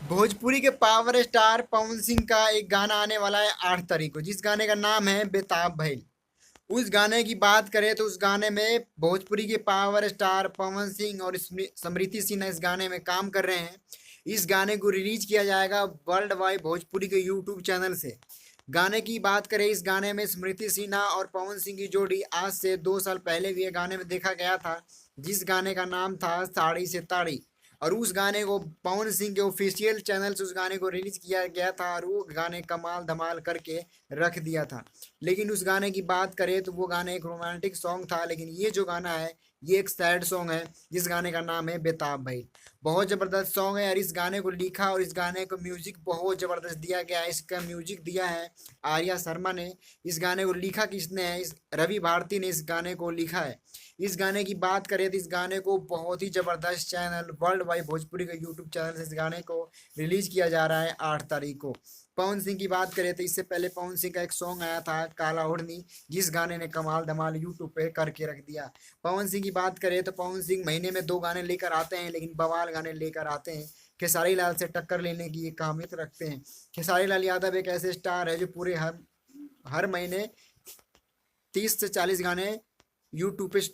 भोजपुरी के power star Pawan Singh का एक गाना आने वाला है 8 तारीख को, जिस गाने का नाम है बेताब भइल। उस गाने की बात करें तो उस गाने में भोजपुरी के पावर स्टार पवन सिंह और समृति सिन्हा इस गाने में काम कर रहे हैं। इस गाने को रिलीज किया जाएगा वर्ल्ड वाइड भोजपुरी के यूट्यूब चैनल से। गाने की बात करें, इस गाने में स्मृति सिन्हा और पवन सिंह की जोड़ी आज से 2 साल पहले भी ये गाने में देखा गया था, जिस गाने का नाम था साड़ी से ताड़ी। और उस गाने को पवन सिंह के ऑफिशियल चैनल से उस गाने को रिलीज किया गया था और वो गाने कमाल धमाल करके रख दिया था। लेकिन उस गाने की बात करें तो वो गाने एक रोमांटिक सॉन्ग था, लेकिन ये जो गाना है ये एक सैड सॉन्ग है, जिस गाने का नाम है बेताब भाई। बहुत ज़बरदस्त सॉन्ग है और इस गाने को लिखा और इस गाने को म्यूजिक बहुत ज़बरदस्त दिया गया है। इसका म्यूजिक दिया है आर्या शर्मा ने। इस गाने को लिखा किसने है? इस रवि भारती ने इस गाने को लिखा है। इस गाने की बात करें तो इस गाने को बहुत ही ज़बरदस्त चैनल वर्ल्ड वाइड भोजपुरी का यूट्यूब चैनल से इस गाने को रिलीज किया जा रहा है 8 तारीख को। पवन सिंह की बात करें तो इससे पहले पवन सिंह का एक सॉन्ग आया था काला ओढ़नी, जिस गाने ने कमाल धमाल यूट्यूब पे करके रख दिया। पवन सिंह की बात करें तो पवन सिंह महीने में 2 गाने लेकर आते हैं, लेकिन बवाल गाने लेकर आते हैं। खेसारी लाल से टक्कर लेने की ये काबिलियत रखते हैं। खेसारी लाल यादव एक ऐसे स्टार है जो पूरे हर हर महीने 30 से 40 गाने यूट्यूब पे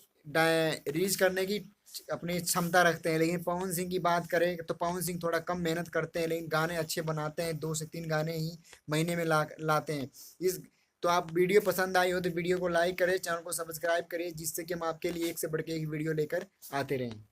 रिलीज करने की अपनी क्षमता रखते हैं। लेकिन पवन सिंह की बात करें तो पवन सिंह थोड़ा कम मेहनत करते हैं, लेकिन गाने अच्छे बनाते हैं। 2 से 3 गाने ही महीने में लाते हैं। इस तो आप वीडियो पसंद आई हो तो वीडियो को लाइक करें, चैनल को सब्सक्राइब करें, जिससे कि हम आपके लिए एक से बढ़ के एक वीडियो लेकर आते रहें।